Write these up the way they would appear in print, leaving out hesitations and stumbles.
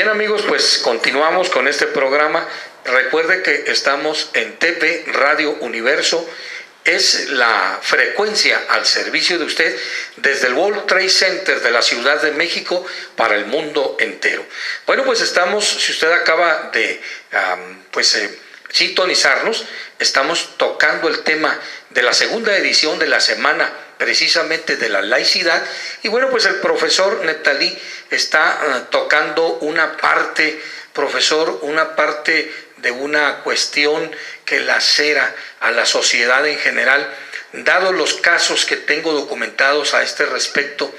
Bien, amigos, pues continuamos con este programa. Recuerde que estamos en TV Radio Universo. Es la frecuencia al servicio de usted desde el World Trade Center de la Ciudad de México para el mundo entero. Bueno, pues estamos, si usted acaba de sintonizarnos, estamos tocando el tema de la segunda edición de la semana precisamente de la laicidad, y bueno, pues el profesor Neftalí está tocando una parte, profesor, una parte de una cuestión que lacera a la sociedad en general, dado los casos que tengo documentados a este respecto,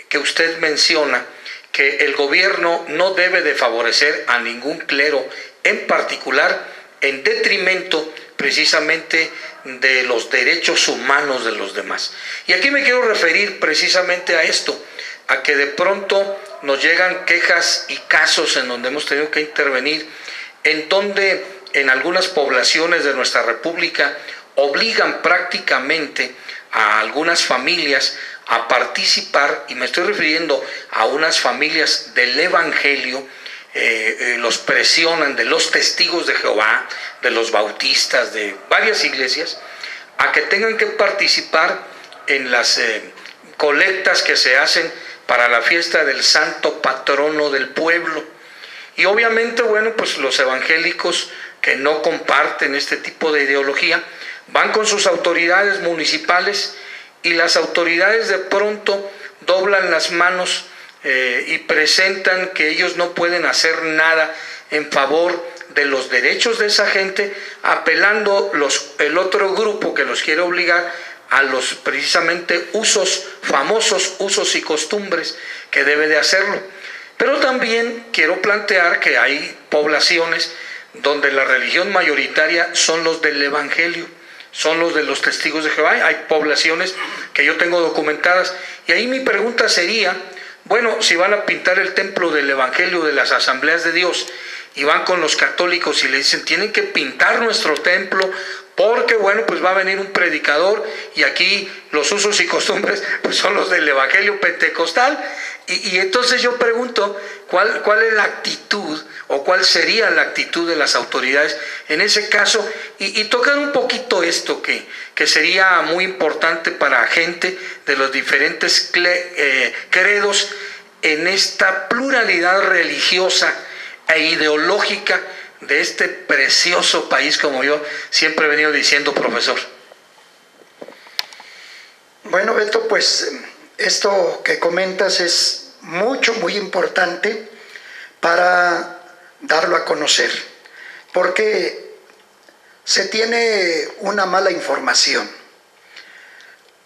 que usted menciona que el gobierno no debe de favorecer a ningún clero en particular en detrimento precisamente de los derechos humanos de los demás. Y aquí me quiero referir precisamente a esto, a que de pronto nos llegan quejas y casos en donde hemos tenido que intervenir, en donde en algunas poblaciones de nuestra república obligan prácticamente a algunas familias a participar, y me estoy refiriendo a unas familias del Evangelio, los presionan, de los testigos de Jehová, de los bautistas, de varias iglesias, a que tengan que participar en las colectas que se hacen para la fiesta del santo patrono del pueblo. Y obviamente, bueno, pues los evangélicos que no comparten este tipo de ideología van con sus autoridades municipales, y las autoridades de pronto doblan las manos y presentan que ellos no pueden hacer nada en favor de los derechos de esa gente, apelando el otro grupo que los quiere obligar a los precisamente famosos usos y costumbres que debe de hacerlo. Pero también quiero plantear que hay poblaciones donde la religión mayoritaria son los del Evangelio, son los de los testigos de Jehová. Hay poblaciones que yo tengo documentadas, y ahí mi pregunta sería, bueno, si van a pintar el templo del Evangelio de las Asambleas de Dios y van con los católicos y le dicen, tienen que pintar nuestro templo porque, bueno, pues va a venir un predicador y aquí los usos y costumbres pues son los del Evangelio pentecostal. Y entonces yo pregunto, ¿cuál es la actitud o cuál sería la actitud de las autoridades en ese caso? Y tocar un poquito esto que sería muy importante para gente de los diferentes credos en esta pluralidad religiosa e ideológica de este precioso país, como yo siempre he venido diciendo, profesor. Bueno, Beto, pues esto que comentas es muy importante para darlo a conocer, porque se tiene una mala información.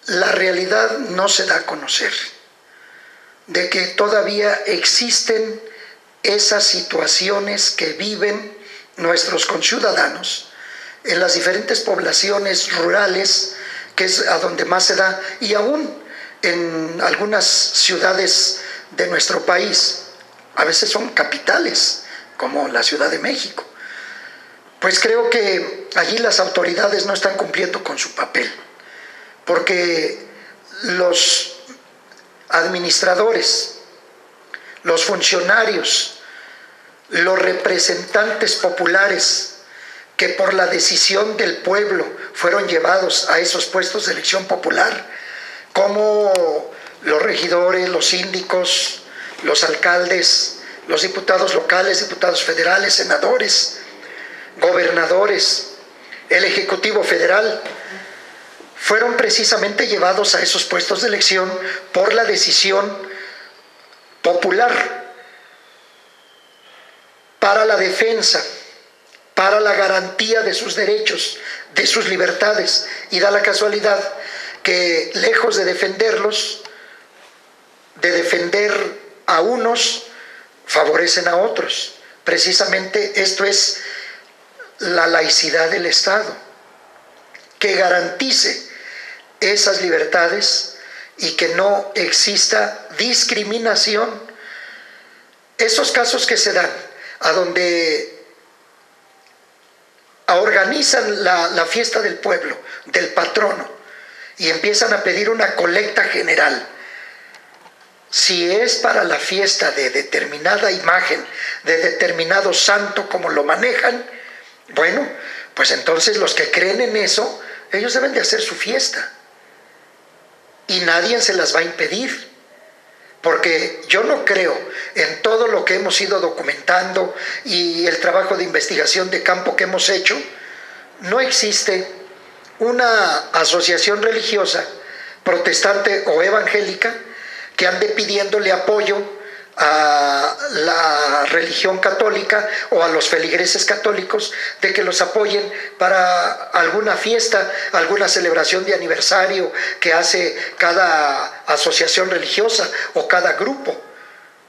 La realidad no se da a conocer, de que todavía existen esas situaciones que viven nuestros conciudadanos en las diferentes poblaciones rurales, que es a donde más se da, y aún en algunas ciudades de nuestro país, a veces son capitales, como la Ciudad de México. Pues creo que allí las autoridades no están cumpliendo con su papel, porque los administradores, los funcionarios, los representantes populares que por la decisión del pueblo fueron llevados a esos puestos de elección popular, como los regidores, los síndicos, los alcaldes, los diputados locales, diputados federales, senadores, gobernadores, el Ejecutivo Federal, fueron precisamente llevados a esos puestos de elección por la decisión popular, para la defensa, para la garantía de sus derechos, de sus libertades, y da la casualidad que lejos de defenderlos, de defender a unos, favorecen a otros. Precisamente esto es la laicidad del Estado, que garantice esas libertades y que no exista discriminación. Esos casos que se dan, a donde organizan la fiesta del pueblo, del patrono, y empiezan a pedir una colecta general, Si es para la fiesta de determinada imagen, de determinado santo como lo manejan, bueno, pues entonces los que creen en eso, ellos deben de hacer su fiesta. Y nadie se las va a impedir. Porque yo no creo en todo lo que hemos ido documentando y el trabajo de investigación de campo que hemos hecho. No existe una asociación religiosa, protestante o evangélica, que ande pidiéndole apoyo a la religión católica o a los feligreses católicos de que los apoyen para alguna fiesta, alguna celebración de aniversario que hace cada asociación religiosa o cada grupo.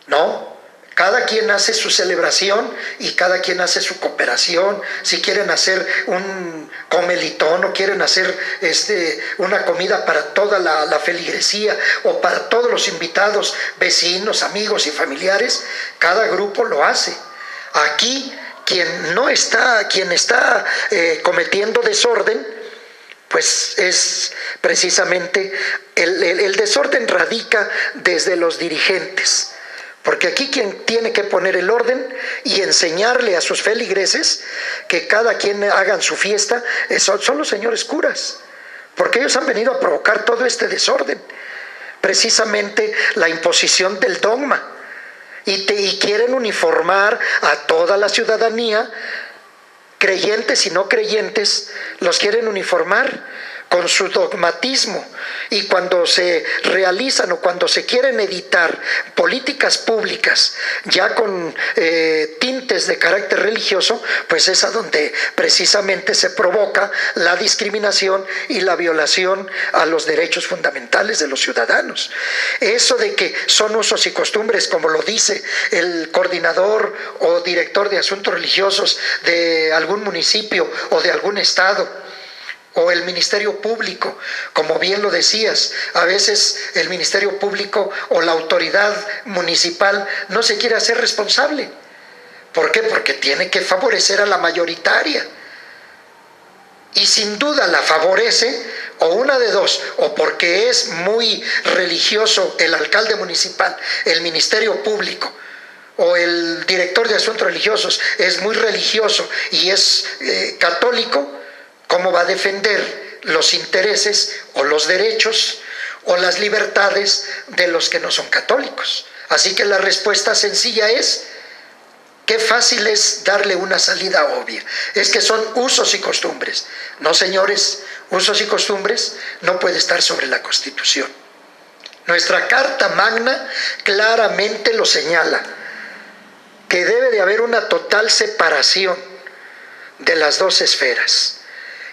No, cada quien hace su celebración y cada quien hace su cooperación. Si quieren hacer un comelitón o quieren hacer una comida para toda la feligresía o para todos los invitados, vecinos, amigos y familiares, cada grupo lo hace. Aquí quien está cometiendo desorden, pues es precisamente el desorden radica desde los dirigentes. Porque aquí quien tiene que poner el orden y enseñarle a sus feligreses que cada quien hagan su fiesta son los señores curas, porque ellos han venido a provocar todo este desorden, precisamente la imposición del dogma, y quieren uniformar a toda la ciudadanía, creyentes y no creyentes, los quieren uniformar con su dogmatismo. Y cuando se realizan o cuando se quieren editar políticas públicas ya con tintes de carácter religioso, pues es a donde precisamente se provoca la discriminación y la violación a los derechos fundamentales de los ciudadanos. Eso de que son usos y costumbres, como lo dice el coordinador o director de asuntos religiosos de algún municipio o de algún estado, o el Ministerio Público, como bien lo decías, a veces el Ministerio Público o la autoridad municipal no se quiere hacer responsable. ¿Por qué? Porque tiene que favorecer a la mayoritaria. Y sin duda la favorece, o una de dos, o porque es muy religioso el alcalde municipal, el Ministerio Público, o el director de asuntos religiosos es muy religioso y es católico. ¿Cómo va a defender los intereses o los derechos o las libertades de los que no son católicos? Así que la respuesta sencilla es: qué fácil es darle una salida obvia. Es que son usos y costumbres. No, señores, usos y costumbres no puede estar sobre la Constitución. Nuestra Carta Magna claramente lo señala, que debe de haber una total separación de las dos esferas.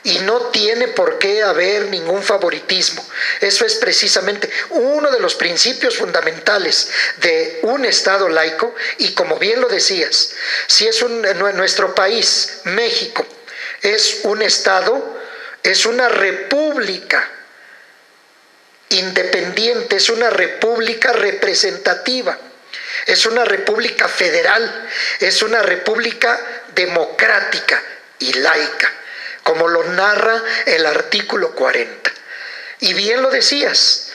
Y no tiene por qué haber ningún favoritismo. Eso es precisamente uno de los principios fundamentales de un Estado laico. Y como bien lo decías, si es nuestro país, México, es un Estado, es una república independiente, es una república representativa, es una república federal, es una república democrática y laica, como lo narra el artículo 40. Y bien lo decías,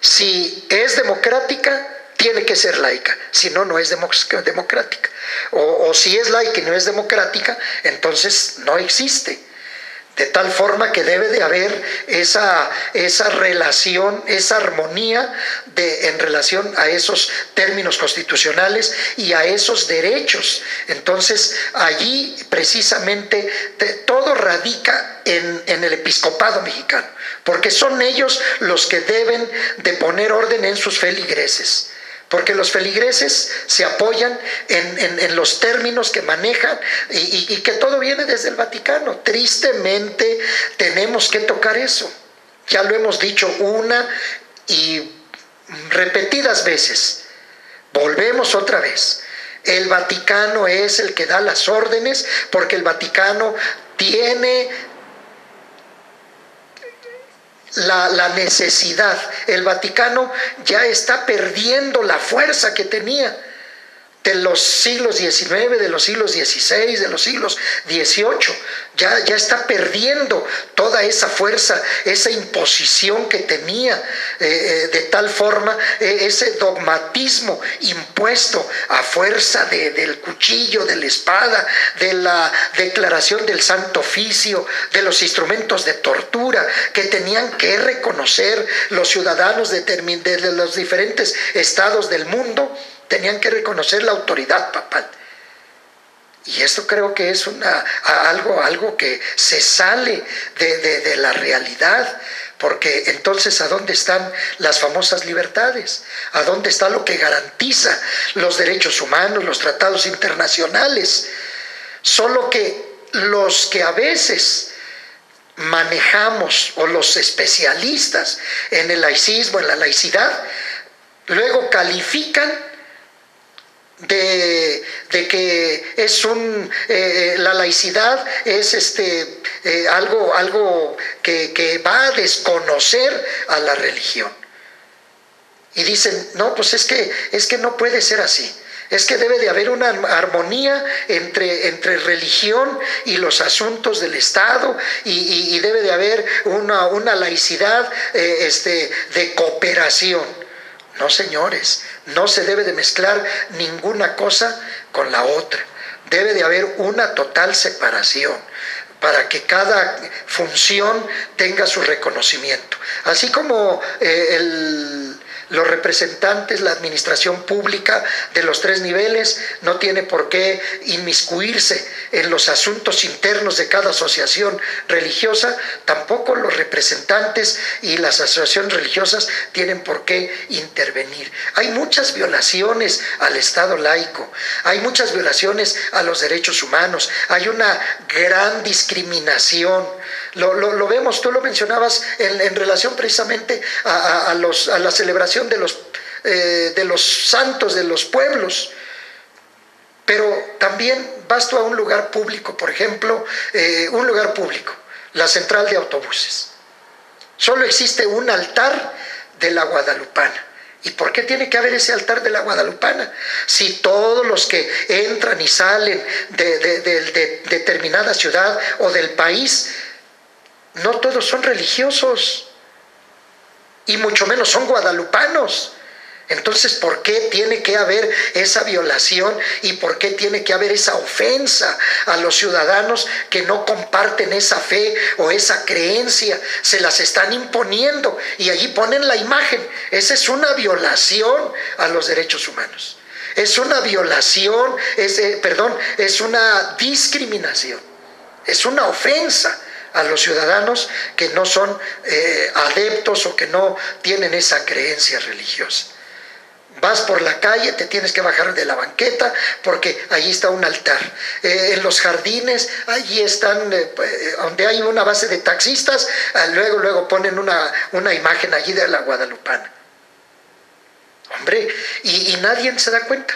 si es democrática, tiene que ser laica, si no, no es democrática. O si es laica y no es democrática, entonces no existe. De tal forma que debe de haber esa relación, esa armonía en relación a esos términos constitucionales y a esos derechos. Entonces, allí precisamente todo radica en el episcopado mexicano, porque son ellos los que deben de poner orden en sus feligreses. Porque los feligreses se apoyan en los términos que manejan y que todo viene desde el Vaticano. Tristemente tenemos que tocar eso. Ya lo hemos dicho una y repetidas veces. Volvemos otra vez. El Vaticano es el que da las órdenes, porque el Vaticano tiene la necesidad. El Vaticano ya está perdiendo la fuerza que tenía, de los siglos XIX, de los siglos XVI, de los siglos XVIII. Ya está perdiendo toda esa fuerza, esa imposición que tenía, de tal forma, ese dogmatismo impuesto a fuerza del cuchillo, de la espada, de la declaración del Santo Oficio, de los instrumentos de tortura que tenían que reconocer los ciudadanos de los diferentes estados del mundo. Tenían que reconocer la autoridad papal. Y esto creo que es algo que se sale de la realidad, porque entonces ¿a dónde están las famosas libertades? ¿A dónde está lo que garantiza los derechos humanos, los tratados internacionales? Solo que los que a veces manejamos, o los especialistas en el laicismo, en la laicidad, luego califican de que es la laicidad es algo que va a desconocer a la religión. Y dicen, no, pues es que no puede ser así. Es que debe de haber una armonía entre religión y los asuntos del Estado, y debe de haber una laicidad de cooperación. No, señores, no se debe de mezclar ninguna cosa con la otra. Debe de haber una total separación para que cada función tenga su reconocimiento. Así como los representantes, la administración pública de los 3 niveles no tiene por qué inmiscuirse en los asuntos internos de cada asociación religiosa, tampoco los representantes y las asociaciones religiosas tienen por qué intervenir. Hay muchas violaciones al Estado laico, hay muchas violaciones a los derechos humanos, hay una gran discriminación. Lo vemos, tú lo mencionabas en relación precisamente a la celebración de los santos de los pueblos. Pero también vas tú a un lugar público, por ejemplo, un lugar público, la central de autobuses. Solo existe un altar de la Guadalupana. ¿Y por qué tiene que haber ese altar de la Guadalupana? Si todos los que entran y salen de determinada ciudad o del país, no todos son religiosos, y mucho menos son guadalupanos. Entonces, ¿por qué tiene que haber esa violación y por qué tiene que haber esa ofensa a los ciudadanos que no comparten esa fe o esa creencia? Se las están imponiendo y allí ponen la imagen. Esa es una violación a los derechos humanos. Es una violación, es una discriminación, es una ofensa a los ciudadanos que no son adeptos o que no tienen esa creencia religiosa. Vas por la calle, te tienes que bajar de la banqueta porque allí está un altar. En los jardines, allí están, donde hay una base de taxistas, luego ponen una imagen allí de la Guadalupana. Hombre, y nadie se da cuenta.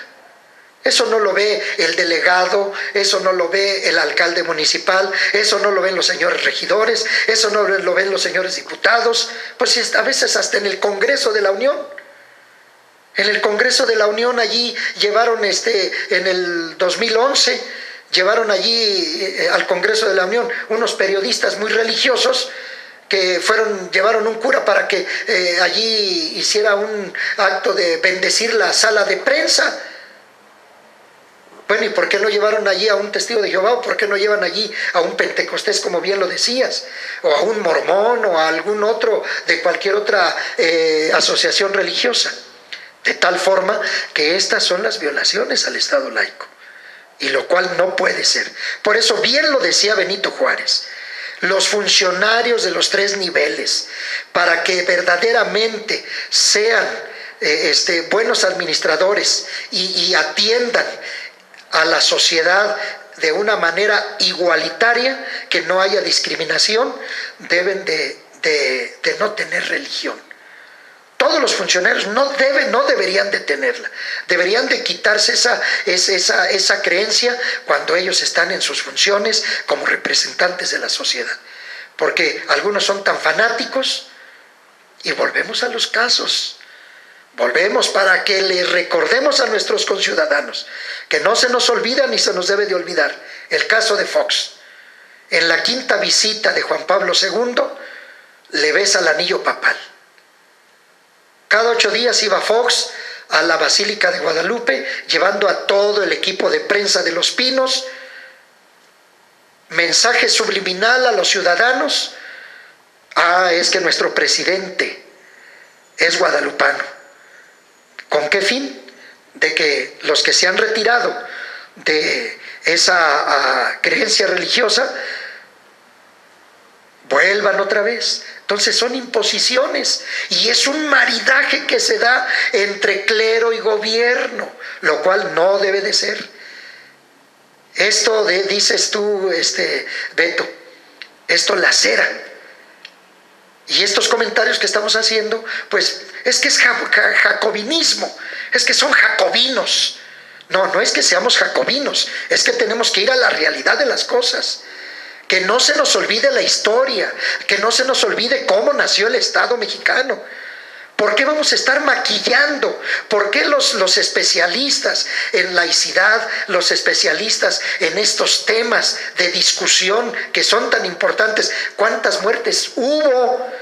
Eso no lo ve el delegado, eso no lo ve el alcalde municipal, eso no lo ven los señores regidores, eso no lo ven los señores diputados, pues a veces hasta en el Congreso de la Unión. En el Congreso de la Unión allí llevaron en el 2011, llevaron allí al Congreso de la Unión unos periodistas muy religiosos que llevaron un cura para que allí hiciera un acto de bendecir la sala de prensa. Bueno, ¿y por qué no llevaron allí a un testigo de Jehová? ¿O por qué no llevan allí a un pentecostés, como bien lo decías? O a un mormón, o a algún otro de cualquier otra asociación religiosa. De tal forma que estas son las violaciones al Estado laico. Y lo cual no puede ser. Por eso bien lo decía Benito Juárez. Los funcionarios de los 3 niveles, para que verdaderamente sean buenos administradores y atiendan a la sociedad de una manera igualitaria, que no haya discriminación, deben de no tener religión. Todos los funcionarios no deberían de tenerla. Deberían de quitarse esa creencia cuando ellos están en sus funciones como representantes de la sociedad. Porque algunos son tan fanáticos, y volvemos a los casos Volvemos para que le recordemos a nuestros conciudadanos que no se nos olvida ni se nos debe de olvidar el caso de Fox. En la quinta visita de Juan Pablo II le besa el anillo papal. Cada 8 días iba Fox a la Basílica de Guadalupe llevando a todo el equipo de prensa de Los Pinos mensaje subliminal a los ciudadanos. Es que nuestro presidente es guadalupano. ¿Con qué fin? De que los que se han retirado de esa creencia religiosa vuelvan otra vez. Entonces son imposiciones y es un maridaje que se da entre clero y gobierno, lo cual no debe de ser. Esto dices tú, Beto, esto lacera. Y estos comentarios que estamos haciendo, pues es que es jacobinismo, es que son jacobinos. No es que seamos jacobinos, es que tenemos que ir a la realidad de las cosas. Que no se nos olvide la historia, que no se nos olvide cómo nació el Estado mexicano. ¿Por qué vamos a estar maquillando? ¿Por qué los especialistas en laicidad, los especialistas en estos temas de discusión que son tan importantes? ¿Cuántas muertes hubo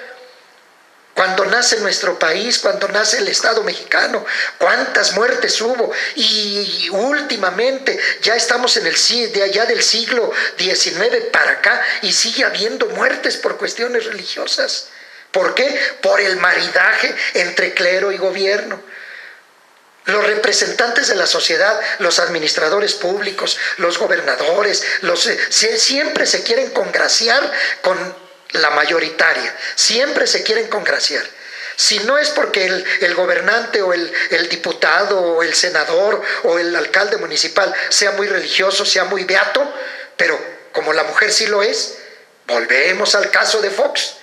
cuando nace nuestro país, cuando nace el Estado mexicano? ¿Cuántas muertes hubo? Y últimamente ya estamos ya del siglo XIX para acá y sigue habiendo muertes por cuestiones religiosas. ¿Por qué? Por el maridaje entre clero y gobierno. Los representantes de la sociedad, los administradores públicos, los gobernadores, siempre se quieren congraciar con la mayoritaria, siempre se quieren congraciar. Si no es porque el gobernante o el diputado o el senador o el alcalde municipal sea muy religioso, sea muy beato, pero como la mujer sí lo es, volvemos al caso de Fox.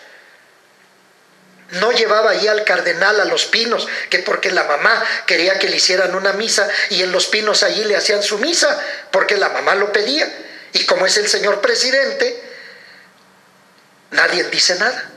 No llevaba ahí al cardenal a Los Pinos, que porque la mamá quería que le hicieran una misa y en Los Pinos allí le hacían su misa, porque la mamá lo pedía. Y como es el señor presidente, nadie dice nada.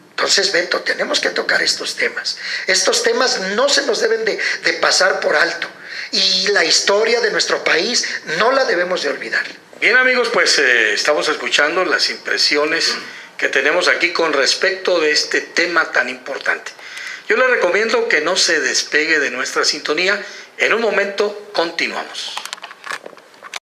Entonces, Beto, tenemos que tocar estos temas. Estos temas no se nos deben de pasar por alto. Y la historia de nuestro país no la debemos de olvidar. Bien, amigos, pues estamos escuchando las impresiones que tenemos aquí con respecto de este tema tan importante. Yo les recomiendo que no se despegue de nuestra sintonía. En un momento continuamos.